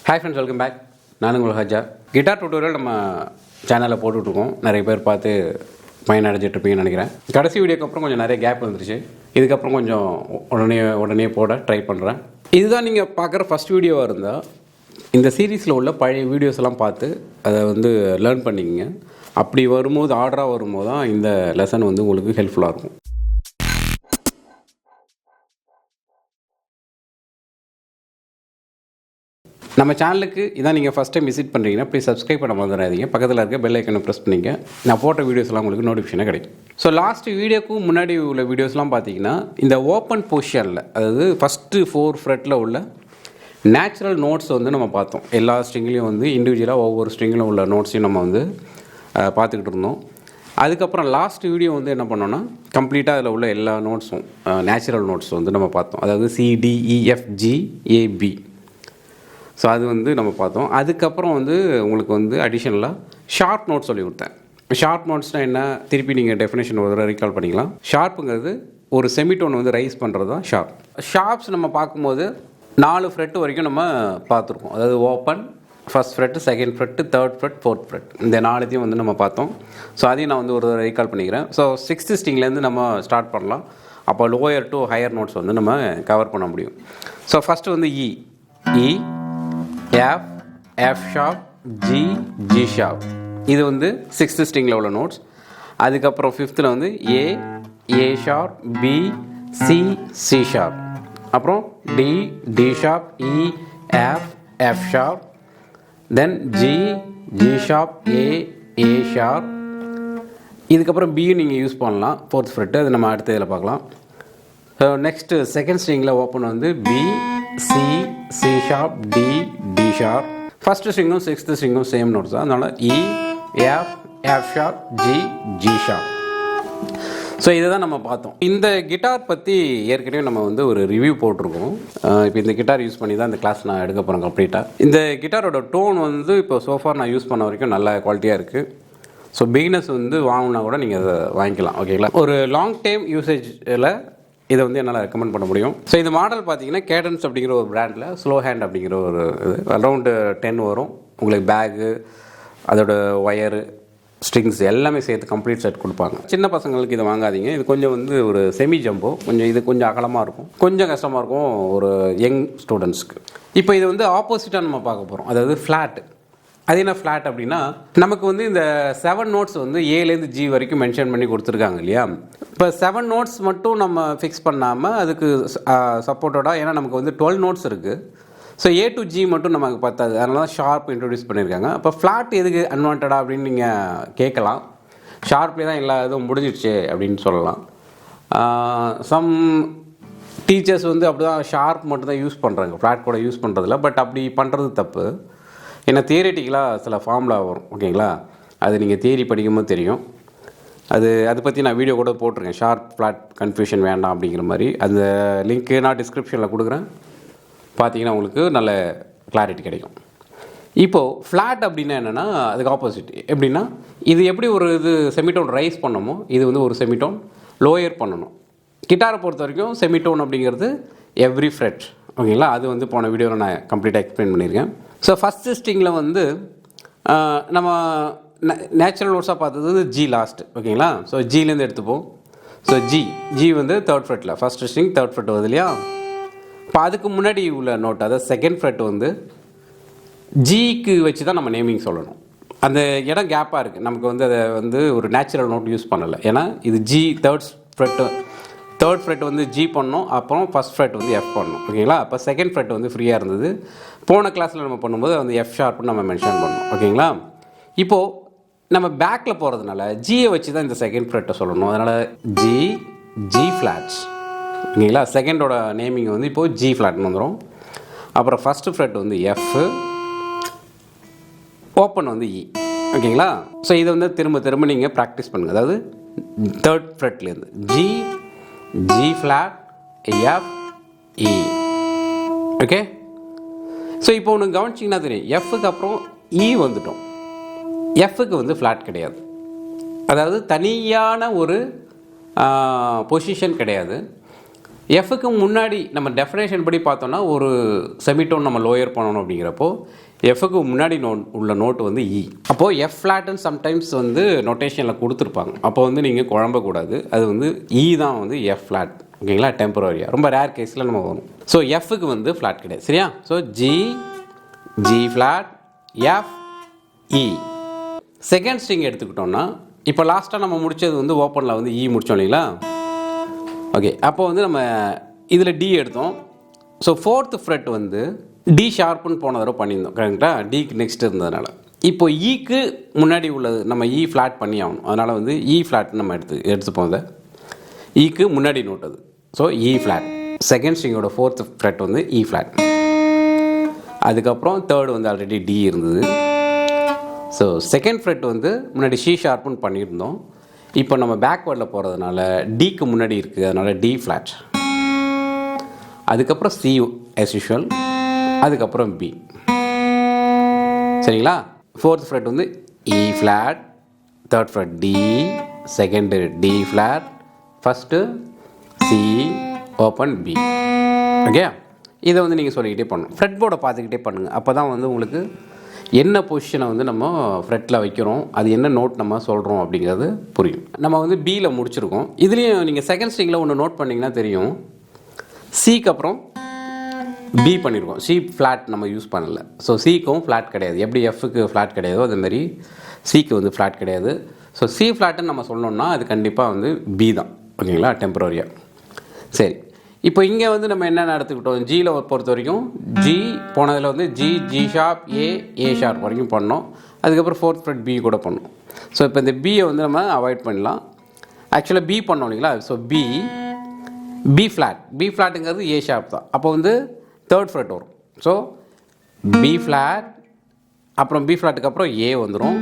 Hi friends, welcome back. நான் உங்கள் ஹஜா. Guitar tutorial நம்ம சேனலில் போட்டுட்ருக்கோம். நிறைய பேர் பார்த்து பயனடைஞ்சிட்ருப்பீங்கன்னு நினைக்கிறேன். கடைசி வீடியோக்கு அப்புறம் கொஞ்சம் நிறைய கேப் வந்துருச்சு. இதுக்கப்புறம் கொஞ்சம் உடனே போட ட்ரை பண்ணுறேன். இதுதான் நீங்கள் பார்க்குற ஃபஸ்ட் வீடியோவாக இருந்தால் இந்த சீரீஸில் உள்ள பழைய வீடியோஸ் எல்லாம் பார்த்து அதை லேர்ன் பண்ணிக்கங்க. அப்படி வரும்போது ஆர்டராக வரும்போது தான் இந்த லெசன் உங்களுக்கு ஹெல்ப்ஃபுல்லாக இருக்கும். நம்ம சேனலுக்கு இதான் நீங்கள் ஃபஸ்ட் டைம் விசிட் பண்ணுறீங்கன்னா ப்ளீஸ் சப்ஸ்கிரைப் பண்ண மறந்துடாதீங்க. பக்கத்தில் இருக்க பெல் ஐக்கனை ப்ரெஸ் பண்ணிங்க. நான் போட்ட வீடியோஸ்லாம் உங்களுக்கு நோட்டிஃபிகேஷனாக கிடைக்கும். ஸோ லாஸ்ட் வீடியோக்கும் முன்னாடி உள்ள வீடியோஸ்லாம் பார்த்தீங்கன்னா இந்த ஓப்பன் பொசிஷனில், அதாவது ஃபஸ்ட்டு 4 ஃப்ரெட்டில் உள்ள நேச்சுரல் நோட்ஸ் நம்ம பார்த்தோம். எல்லா ஸ்ட்ரிங்லேயும் இண்டிவிஜுவலாக ஒவ்வொரு ஸ்ட்ரிங்கிலும் உள்ள நோட்ஸையும் நம்ம பார்த்துக்கிட்டு இருந்தோம். அதுக்கப்புறம் லாஸ்ட் வீடியோ என்ன பண்ணோன்னா கம்ப்ளீட்டாக அதில் உள்ள எல்லா நோட்ஸும் நேச்சுரல் நோட்ஸ் நம்ம பார்த்தோம். அதாவது CDEFGAB. ஸோ அது நம்ம பார்த்தோம். அதுக்கப்புறம் உங்களுக்கு அடிஷ்னலாக ஷார்ப் நோட்ஸ் சொல்லி கொடுத்தேன். ஷார்ப் நோட்ஸ்னால் என்ன, திருப்பி நீங்கள் டெஃபினேஷன் ஒரு ரீகால் பண்ணிக்கலாம். ஷார்ப்புங்கிறது ஒரு செமிடோன் ரைஸ் பண்ணுறது தான் ஷார்ப். ஷார்ப்ஸ் நம்ம பார்க்கும்போது 4 ஃப்ரெட்டு வரைக்கும் நம்ம பார்த்துருக்கோம். அதாவது open, first Fred, second Fred, third Fred, fourth Fred, இந்த 4த்தையும் நம்ம பார்த்தோம். ஸோ அதையும் நான் ஒரு ரீகால் பண்ணிக்கிறேன். ஸோ 6th ஸ்ட்ரிங்லேருந்து நம்ம ஸ்டார்ட் பண்ணலாம். அப்போ லோயர் டு ஹையர் நோட்ஸ் நம்ம கவர் பண்ண முடியும். So first E, F, F sharp, G, G sharp. இது 6th ஸ்ட்ரிங்கில் உள்ள நோட்ஸ். அதுக்கப்புறம் 5th A, A sharp, B, C, C sharp. அப்புறம் D, D sharp, E, F, F sharp. Then G, G sharp, A, A sharp. இதுக்கப்புறம் B நீங்கள் use பண்ணலாம், 4th fret. அது நம்ம அடுத்த இதில் பார்க்கலாம். நெக்ஸ்ட்டு செகண்ட் ஸ்ட்ரிங்கில் open B, C, C sharp, D, D sharp. First ஸ்ட்ரிங்கும் 6th ஸ்ட்ரிங்கும் சேம் நோட்ஸ் தான். அதனால் E, F, F sharp, G, G sharp. So இதை தான் நம்ம பார்த்தோம். இந்த கிட்டார் பற்றி ஏற்கனவே நம்ம ஒரு ரிவ்யூ போட்டிருக்கோம். இப்போ இந்த கிட்டார் யூஸ் பண்ணி தான் இந்த கிளாஸ் நான் எடுக்க போகிறேன் கம்ப்ளீட்டாக. இந்த கிட்டாரோட டோன் இப்போ சோஃபார் நான் யூஸ் பண்ண வரைக்கும் நல்ல குவாலிட்டியாக இருக்குது. ஸோ பிகினர்ஸ் வாங்கினா கூட நீங்கள் அதை வாங்கிக்கலாம். ஓகேங்களா? ஒரு லாங் டைம் யூசேஜில் இதை என்னால் ரெக்கமெண்ட் பண்ண முடியும். ஸோ இந்த மாடல் பார்த்தீங்கன்னா கேடன்ஸ் அப்படிங்கிற ஒரு பிராண்டில் ஸ்லோ ஹேண்ட் அப்படிங்கிற ஒரு இது அரௌண்டு 10 வரும். உங்களுக்கு பேகு, அதோட ஒயரு, ஸ்ட்ரிங்ஸ் எல்லாமே சேர்த்து கம்ப்ளீட் செட் கொடுப்பாங்க. சின்ன பசங்களுக்கு இதை வாங்காதீங்க. இது கொஞ்சம் ஒரு செமி ஜம்போ, இது கொஞ்சம் அகலமாக இருக்கும், கொஞ்சம் கஷ்டமாக இருக்கும் ஒரு யங் ஸ்டூடெண்ட்ஸ்க்கு. இப்போ இது ஆப்போசிட்டாக நம்ம பார்க்க போகிறோம். அதாவது ஃப்ளாட். அது என்ன ஃப்ளாட் அப்படின்னா, நமக்கு இந்த 7 நோட்ஸ் ஏலேருந்து G வரைக்கும் மென்ஷன் பண்ணி கொடுத்துருக்காங்க இல்லையா? இப்போ 7 நோட்ஸ் மட்டும் நம்ம ஃபிக்ஸ் பண்ணாமல் அதுக்கு சப்போர்ட்டடாக, ஏன்னா நமக்கு 12 நோட்ஸ் இருக்குது. ஸோ A to G மட்டும் நமக்கு பத்தாது. அதனால தான் ஷார்ப் இன்ட்ரடியூஸ் பண்ணியிருக்காங்க. அப்போ ஃப்ளாட் எதுக்கு அன்வான்டா அப்படின்னு நீங்கள் கேட்கலாம். ஷார்ப்லேயே தான் எல்லா இதுவும் முடிஞ்சிடுச்சு அப்படின்னு சொல்லலாம். சம் டீச்சர்ஸ் அப்படி தான் ஷார்ப் மட்டும் தான் யூஸ் பண்ணுறாங்க, ஃப்ளாட் கூட யூஸ் பண்ணுறதில்ல. பட் அப்படி பண்ணுறது தப்பு. ஏன்னா தியரிட்டிக்கலாக சில ஃபார்முலா வரும். ஓகேங்களா? அது நீங்கள் தியரி படிக்கும்போது தெரியும். அதை பற்றி நான் வீடியோ கூட போட்டிருக்கேன். ஷார்ப் ஃப்ளாட் கன்ஃபியூஷன் வேண்டாம் அப்படிங்கிற மாதிரி. அந்த லிங்க்கு நான் டிஸ்கிரிப்ஷனில் கொடுக்குறேன். பார்த்தீங்கன்னா உங்களுக்கு நல்ல கிளாரிட்டி கிடைக்கும். இப்போது ஃப்ளாட் அப்படின்னா என்னென்னா அதுக்கு ஆப்போசிட். எப்படின்னா, இது எப்படி ஒரு செமிடோன் ரைஸ் பண்ணணுமோ இது ஒரு செமிடோன் லோயர் பண்ணணும். கிட்டாரை பொறுத்த வரைக்கும் செமிடோன் அப்படிங்கிறது எவ்ரி ஃப்ரெட். ஓகேங்களா? அது போன வீடியோவில் நான் கம்ப்ளீட்டாக எக்ஸ்பிளைன் பண்ணியிருக்கேன். ஸோ ஃபஸ்ட்டு ஸ்ட்ரிங்கில் நம்ம நேச்சுரல் நோட்ஸாக பார்த்தது G லாஸ்ட். ஓகேங்களா? ஸோ Gலேருந்து எடுத்துப்போம். ஸோ G 3rd ஃப்ரெட்டில் ஃபஸ்ட்டு ஸ்ட்ரிங் 3rd ஃப்ரெட் வருது இல்லையா? இப்போ அதுக்கு முன்னாடி உள்ள நோட், அதாவது செகண்ட் ஃப்ரெட் Gக்கு வச்சு தான் நம்ம நேமிங் சொல்லணும். அந்த இடம் கேப்பாக இருக்குது. நமக்கு அதை ஒரு நேச்சுரல் நோட் யூஸ் பண்ணலை. ஏன்னா இது G 3rd ஃப்ரெட் G பண்ணோம், அப்புறம் ஃபஸ்ட் ஃப்ரெட் F பண்ணணும். ஓகேங்களா? அப்போ செகண்ட் ஃப்ரெட் ஃப்ரீயாக இருந்தது. போன கிளாஸில் நம்ம பண்ணும்போது F ஷார்ப்னு நம்ம மென்ஷன் பண்ணோம். ஓகேங்களா? இப்போது நம்ம பேக்கில் போகிறதுனால Gயை வச்சு தான் இந்த செகண்ட் ஃப்ரெட்டை சொல்லணும். அதனால் G ஃப்ளாட்ஸ். ஓகேங்களா? செகண்டோட நேமிங் இப்போது G ஃப்ளாட்னு வந்துடும். அப்புறம் first Fred F, open E. ஓகேங்களா? ஸோ இதை திரும்ப நீங்கள் ப்ராக்டிஸ் பண்ணுங்கள். அதாவது 3rd ஃப்ரெட்லேருந்து G flat, F, E. Okay? So இப்போ ஒன்று கவனிச்சிங்கன்னா தெரியும், Fக்கு அப்புறம் E வந்துட்டோம். Fக்கு ஃப்ளாட் கிடையாது. அதாவது தனியான ஒரு பொசிஷன் கிடையாது. எஃப்க்கு முன்னாடி நம்ம டெஃபினேஷன் படி பார்த்தோன்னா ஒரு செமிடோன் நம்ம லோயர் பண்ணணும் அப்படிங்கிறப்போ எஃப்க்கு முன்னாடி உள்ள நோட்டு வந்து இ. அப்போது எஃப் ஃப்ளாட்டுன்னு சம்டைம்ஸ் வந்து நொட்டேஷனில் கொடுத்துருப்பாங்க. அப்போ வந்து நீங்கள் குழம்பக்கூடாது. அது வந்து இ தான் வந்து எஃப் ஃப்ளாட். ஓகேங்களா, டெம்பரரியாக ரொம்ப ரேர் கேஸில் நம்ம வரும். ஸோ எஃப்க்கு வந்து ஃப்ளாட் கிடையாது. சரியா? So G, G flat, F, E. Second string எடுத்துக்கிட்டோம்னா இப்போ லாஸ்ட்டாக நம்ம முடித்தது வந்து ஓப்பனில் வந்து இ முடித்தோம் இல்லைங்களா? ஓகே, அப்போ வந்து நம்ம இதில் டி எடுத்தோம். ஸோ ஃபோர்த்து ஃப்ரெட் வந்து டி ஷார்ப்புன்னு போன தடவை பண்ணியிருந்தோம். கரெக்டாக டிக்கு நெக்ஸ்ட் இருந்ததுனால இப்போ ஈக்கு முன்னாடி உள்ளது நம்ம இ ஃப்ளாட் பண்ணி ஆகணும். அதனால் வந்து இ ஃப்ளாட் நம்ம எடுத்துப்போம். அதை ஈக்கு முன்னாடி நோட் அது. So E flat. செகண்ட் ஸ்ட்ரிங்கோட ஃபோர்த் ஃப்ரெட் வந்து இ ஃப்ளாட். அதுக்கப்புறம் தேர்டு வந்து ஆல்ரெடி டி இருந்தது. ஸோ செகண்ட் ஃப்ரெட் வந்து முன்னாடி சி ஷார்ப்புன்னு பண்ணியிருந்தோம். இப்போ நம்ம பேக்வேர்டில் போகிறதுனால டிக்கு முன்னாடி இருக்குது, அதனால் டி ஃப்ளாட். அதுக்கப்புறம் சி as usual, அதுக்கப்புறம் பி. சரிங்களா? ஃபோர்த் ஃப்ரெட் வந்து E flat, third fret D, second D flat, first C open B. Okay, இதை வந்து நீங்கள் சொல்லிக்கிட்டே பண்ணணும். ஃப்ரெட் போர்டை பார்த்துக்கிட்டே பண்ணுங்கள். அப்போ தான் வந்து உங்களுக்கு என்ன பொசிஷனை வந்து நம்ம ஃப்ரெட்டில் வைக்கிறோம், அது என்ன நோட் நம்ம சொல்கிறோம் அப்படிங்கிறது புரியும். நம்ம வந்து பியில் முடிச்சிருக்கோம். இதுலேயும் நீங்கள் செகண்ட் ஸ்ட்ரிங்கில் ஒன்று நோட் பண்ணிங்கன்னா தெரியும். சிக்கு அப்புறம் பி பண்ணியிருக்கோம். சி ஃப்ளாட் நம்ம யூஸ் பண்ணலை. ஸோ சிக்கும் ஃப்ளாட் கிடையாது. எப்படி எஃப்க்கு ஃப்ளாட் கிடையாதோ அதேமாதிரி சிக்கு வந்து ஃப்ளாட் கிடையாது. ஸோ சி ஃப்ளாட்டுன்னு நம்ம சொல்லணும்னா அது கண்டிப்பாக வந்து பி தான். ஓகேங்களா, டெம்பரரியாக. சரி, இப்போ இங்கே வந்து நம்ம என்னென்ன எடுத்துக்கிட்டோம், ஜியில் பொறுத்த வரைக்கும் ஜி போனதில் வந்து ஜி, ஜி ஷார்ப், ஏ ஷார்ப் வரைக்கும் பண்ணோம். அதுக்கப்புறம் ஃபோர்த் ஃப்ரெட் பி கூட பண்ணோம். ஸோ இப்போ இந்த பியை வந்து நம்ம அவாய்ட் பண்ணலாம். ஆக்சுவலாக பி பண்ணோம் இல்லைங்களா? So B flat. பி ஃப்ளாட்டுங்கிறது ஏ ஷார்ப் தான். அப்போ வந்து தேர்ட் ஃப்ரெட் வரும். ஸோ பி ஃப்ளாட், அப்புறம் பி ஃப்ளாட்டுக்கு அப்புறம் ஏ வந்துடும்.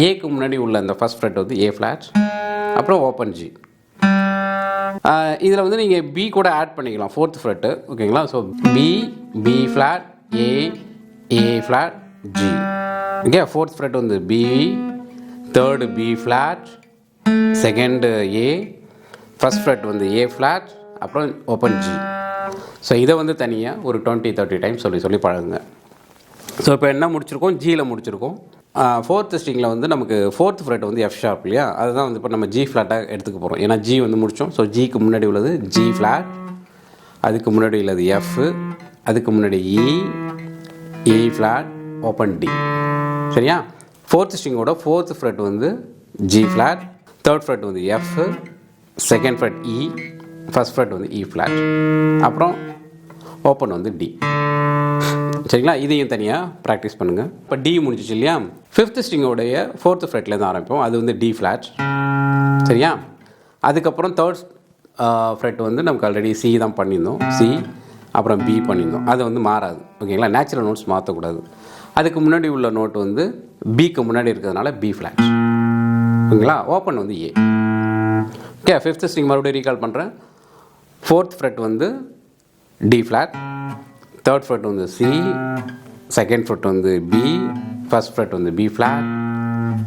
ஏக்கு முன்னாடி உள்ள அந்த ஃபஸ்ட் ஃப்ரெட் வந்து ஏ ஃப்ளாட், அப்புறம் ஓப்பன் ஜி. இதில் வந்து நீங்கள் பி கூட ஆட் பண்ணிக்கலாம், ஃபோர்த் ஃப்ரெட்டு. ஓகேங்களா? So B flat, A flat, G. Okay, fourth fret வந்து B, third B flat, second A, first fret வந்து ஏ ஃப்ளாட், அப்புறம் ஓப்பன் ஜி. ஸோ இதை வந்து தனியாக ஒரு 20-30 டைம்ஸ் சொல்லி பழகுங்க. ஸோ இப்போ என்ன முடிச்சிருக்கோம், ஜியில் முடிச்சிருக்கோம். ஃபோர்த் ஸ்ட்ரிங்கில் வந்து நமக்கு ஃபோர்த் ஃப்ரெட் வந்து எஃப் ஷார்ப் இல்லையா? அதுதான் வந்து இப்போ நம்ம ஜி ஃப்ளாட்டாக எடுத்துக்க போகிறோம். ஏன்னா ஜி வந்து முடித்தோம். ஸோ ஜிக்கு முன்னாடி உள்ளது ஜி ஃப்ளாட், அதுக்கு முன்னாடி உள்ளது எஃப், அதுக்கு முன்னாடி இ ஃப்ளாட், ஓப்பன் டி. சரியா? ஃபோர்த் ஸ்ட்ரிங்கோட ஃபோர்த் ஃப்ரெட் வந்து ஜி ஃப்ளாட், தேர்ட் ஃப்ரெட் வந்து எஃப், செகண்ட் ஃப்ரெட் இ, ஃபஸ்ட் ஃப்ரெட் வந்து இ ஃப்ளாட், அப்புறம் ஓப்பன் வந்து டி. சரிங்களா? இதையும் தனியாக ப்ராக்டிஸ் பண்ணுங்கள். இப்போ டி முடிஞ்சிச்சு இல்லையா? ஃபிஃப்த் ஸ்ட்ரிங்கோடைய ஃபோர்த்து ஃப்ரெட்லேருந்து ஆரம்பிப்போம். அது வந்து டி ஃப்ளாட். சரியா? அதுக்கப்புறம் தேர்ட் ஃப்ரெட் வந்து நமக்கு ஆல்ரெடி சி தான் பண்ணியிருந்தோம். சி, அப்புறம் பி பண்ணியிருந்தோம். அது வந்து மாறாது. ஓகேங்களா? நேச்சுரல் நோட்ஸ் மாற்றக்கூடாது. அதுக்கு முன்னாடி உள்ள நோட்டு வந்து பிக்கு முன்னாடி இருக்கிறதுனால பி ஃப்ளாட். ஓகேங்களா? ஓப்பன் வந்து ஏ. ஓகே, ஃபிஃப்த் ஸ்ட்ரிங் மறுபடியும் ரீகால் பண்ணுறேன். ஃபோர்த் ஃப்ரெட் வந்து டி ஃப்ளாட், தேர்ட் ஃப்ரெட் வந்து சி, செகண்ட் ஃப்ரெட் வந்து பி, ஃபஸ்ட் ஃப்ரெட் வந்து பி ஃப்ளாட்,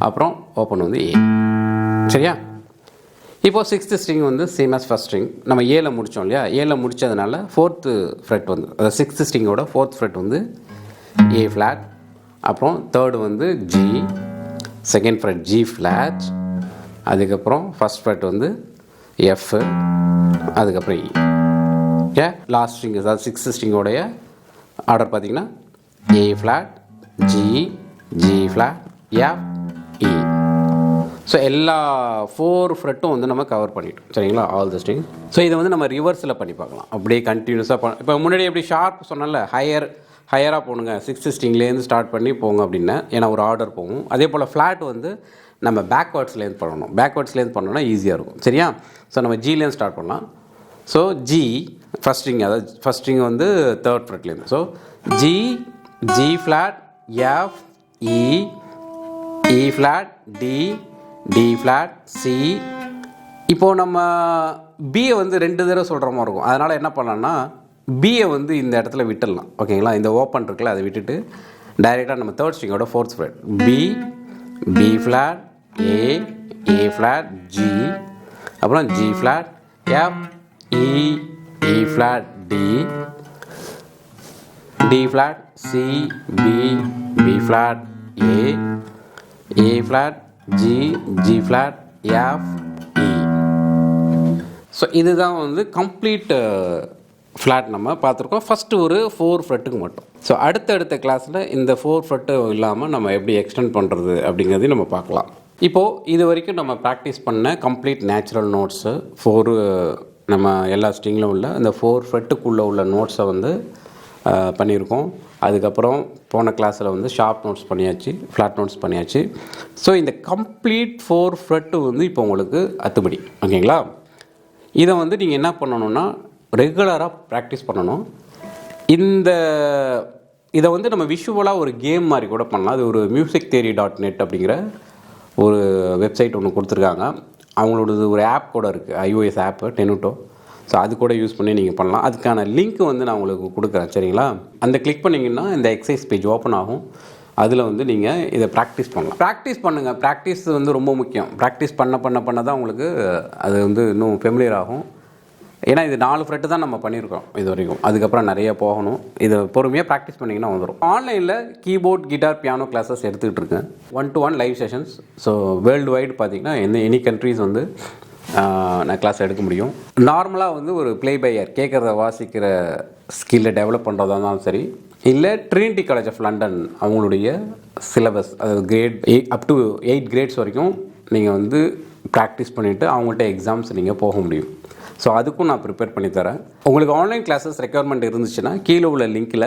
அப்புறம் ஓப்பன் வந்து ஏ. சரியா? இப்போது சிக்ஸ்த் ஸ்ட்ரிங் வந்து சேம் as ஃபஸ்ட் ஸ்ட்ரிங். நம்ம ஏல முடித்தோம் இல்லையா? ஏல முடித்ததுனால ஃபோர்த்து ஃப்ரெட் வந்து அதாவது சிக்ஸ்த் ஸ்ட்ரிங்கோட ஃபோர்த் ஃப்ரெட் வந்து ஏ ஃப்ளாட், அப்புறம் தேர்டு வந்து G, second Fred G flat, அதுக்கப்புறம் ஃபஸ்ட் ஃப்ரெட் வந்து எஃப், அதுக்கப்புறம் இ. ஓகே, லாஸ்ட் ஸ்ட்ரிங் அதாவது சிக்ஸ்த் ஸ்ட்ரிங்கோடைய ஆர்டர் பார்த்தீங்கன்னா ஏ ஃப்ளாட், ஜி ஃப்ளாட், எஃப், இ. ஸோ எல்லா 4 ஃப்ரெட்டும் வந்து நம்ம கவர் பண்ணிட்டோம். சரிங்களா? All the string. ஸோ இதை வந்து நம்ம ரிவர்ஸில் பண்ணி பார்க்கலாம். அப்படியே கண்டினியூஸாக இப்போ முன்னாடி எப்படி ஷார்ப் சொன்னால ஹையராக போகணுங்க, சிக்ஸ்த் ஸ்ட்ரிங்லேருந்து ஸ்டார்ட் பண்ணி போங்க அப்படின்னா, ஏன்னா ஒரு ஆர்டர் போகும். அதே போல் ஃப்ளாட் வந்து நம்ம பேக்வேர்ட்ஸ்லேருந்து பண்ணணும். பேக்வேர்ட்ஸ்லேருந்து பண்ணோன்னா ஈஸியாக இருக்கும். சரியா? ஸோ நம்ம ஜிலேருந்து ஸ்டார்ட் பண்ணலாம். ஸோ ஜி ஃபஸ்ட் ஸ்ட்ரிங், அதாவது ஃபஸ்ட் ஸ்ட்ரிங் வந்து தேர்ட் ஃப்ரெட்லேருந்து. So G flat, F, E flat, D flat, C. இப்போது நம்ம பியை வந்து 2 தடவை சொல்கிற மாதிரி இருக்கும். அதனால் என்ன பண்ணலான்னா பியை வந்து இந்த இடத்துல விட்டுடலாம். ஓகேங்களா? இந்த ஓப்பன் இருக்குல்ல, அதை விட்டுட்டு டைரெக்டாக நம்ம தேர்ட் ஸ்ட்ரிங்கோட fourth fret B flat, A flat, G, அப்புறம் G flat, F, E flat D, D flat C, B, B flat A flat G, G flat F, E. So இதுதான் வந்து கம்ப்ளீட் ஃப்ளாட் நம்ம பார்த்துருக்கோம் ஃபஸ்ட்டு ஒரு 4 ஃப்ரெட்டுக்கு மட்டும். So அடுத்தடுத்த கிளாஸில் இந்த 4 ஃப்ரெட்டு இல்லாமல் நம்ம எப்படி எக்ஸ்டெண்ட் பண்ணுறது அப்படிங்கிறதையும் நம்ம பார்க்கலாம். இப்போது இது வரைக்கும் நம்ம ப்ராக்டிஸ் பண்ண கம்ப்ளீட் நேச்சுரல் நோட்ஸு 4 நம்ம எல்லா ஸ்ட்ரிங்கிலும் உள்ள இந்த 4 ஃப்ரெட்டுக்குள்ளே உள்ள நோட்ஸை வந்து பண்ணியிருக்கோம். அதுக்கப்புறம் போன கிளாஸில் வந்து ஷார்ப் நோட்ஸ் பண்ணியாச்சு, ஃப்ளாட் நோட்ஸ் பண்ணியாச்சு. ஸோ இந்த கம்ப்ளீட் 4 ஃப்ரெட்டு வந்து இப்போ உங்களுக்கு அத்துப்படி. ஓகேங்களா? இதை வந்து நீங்கள் என்ன பண்ணணுன்னா ரெகுலராக ப்ராக்டிஸ் பண்ணணும். இதை வந்து நம்ம விஷுவலாக ஒரு கேம் மாதிரி கூட பண்ணலாம். அது ஒரு musictheory.net அப்படிங்கிற ஒரு வெப்சைட் ஒன்று கொடுத்துருக்காங்க. அவங்களோடது ஒரு ஆப் கூட இருக்குது, iOS ஆப்பு டெனுட்டோ. ஸோ அது கூட யூஸ் பண்ணி நீங்கள் பண்ணலாம். அதுக்கான லிங்க் வந்து நான் உங்களுக்கு கொடுக்குறேன். சரிங்களா? அந்த கிளிக் பண்ணிங்கன்னா இந்த எக்ஸசைஸ் பேஜ் ஓப்பன் ஆகும். அதில் வந்து நீங்கள் இதை ப்ராக்டிஸ் பண்ணலாம். ப்ராக்டிஸ் பண்ணுங்கள். ப்ராக்டிஸ் வந்து ரொம்ப முக்கியம். ப்ராக்டிஸ் பண்ண தான் உங்களுக்கு அது வந்து இன்னும் ஃபெமிலியர் ஆகும். ஏன்னா இது 4 ஃப்ரெட்டு தான் நம்ம பண்ணியிருக்கோம் இது வரைக்கும். அதுக்கப்புறம் நிறைய போகணும். இதை பொறுமையாக ப்ராக்டிஸ் பண்ணிங்கன்னா வந்துடும். ஆன்லைனில் கீபோர்ட், கிட்டார், பியானோ கிளாஸஸ் எடுத்துக்கிட்டு இருக்கேன். 1-to-1 live sessions. So world wide பார்த்திங்கன்னா எனி கண்ட்ரீஸ் வந்து நான் கிளாஸ் எடுக்க முடியும். நார்மலாக வந்து ஒரு ப்ளே பை இயர் கேட்குறத வாசிக்கிற ஸ்கில்லை டெவலப் பண்ணுறதா இருந்தாலும் சரி, இல்லை ட்ரினிட்டி காலேஜ் ஆஃப் லண்டன் அவங்களுடைய சிலபஸ், அதாவது கிரேட் அப் டு 8 கிரேட்ஸ் வரைக்கும் நீங்கள் வந்து ப்ராக்டிஸ் பண்ணிவிட்டு அவங்கள்ட்ட எக்ஸாம்ஸ் நீங்கள் போக முடியும். ஸோ அதுக்கும் நான் ப்ரிப்பேர் பண்ணி தரேன். உங்களுக்கு ஆன்லைன் கிளாஸஸ் ரெக்யர்மெண்ட் இருந்துச்சுன்னா கீழே உள்ள லிங்க்கில்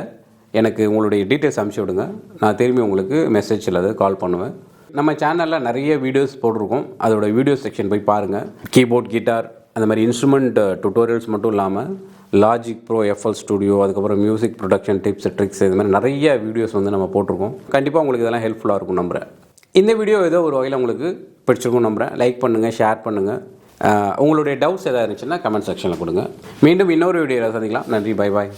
எனக்கு உங்களுடைய டீட்டெயில்ஸ் அனுப்பிச்சி விடுங்க. நான் திரும்பி உங்களுக்கு மெசேஜ் அல்லது கால் பண்ணுவேன். நம்ம சேனலில் நிறைய வீடியோஸ் போட்டிருக்கோம். அதோட வீடியோ செக்ஷன் போய் பாருங்கள். கீபோர்ட், கிட்டார், அந்த மாதிரி இன்ஸ்ட்ருமெண்ட் டுட்டோரியல்ஸ் மட்டும் இல்லாமல் லாஜிக் ப்ரோ, FL ஸ்டுடியோ, அதுக்கப்புறம் மியூசிக் ப்ரொடக்ஷன் டிப்ஸ், ட்ரிக்ஸ், இது மாதிரி நிறைய வீடியோஸ் வந்து நம்ம போட்டிருக்கோம். கண்டிப்பாக உங்களுக்கு இதெல்லாம் ஹெல்ப்ஃபுல்லாக இருக்கும் நம்புகிறேன். இந்த வீடியோ ஏதோ ஒரு வகையில் உங்களுக்கு பிடிச்சிருக்கும் நம்புகிறேன். லைக் பண்ணுங்கள், ஷேர் பண்ணுங்கள். உங்களுடைய டவுட்ஸ் எதாவது இருந்துச்சுன்னா கமெண்ட் செக்ஷனில் கொடுங்க. மீண்டும் இன்னொரு வீடியோவில் சந்திக்கலாம். நன்றி. Bye bye.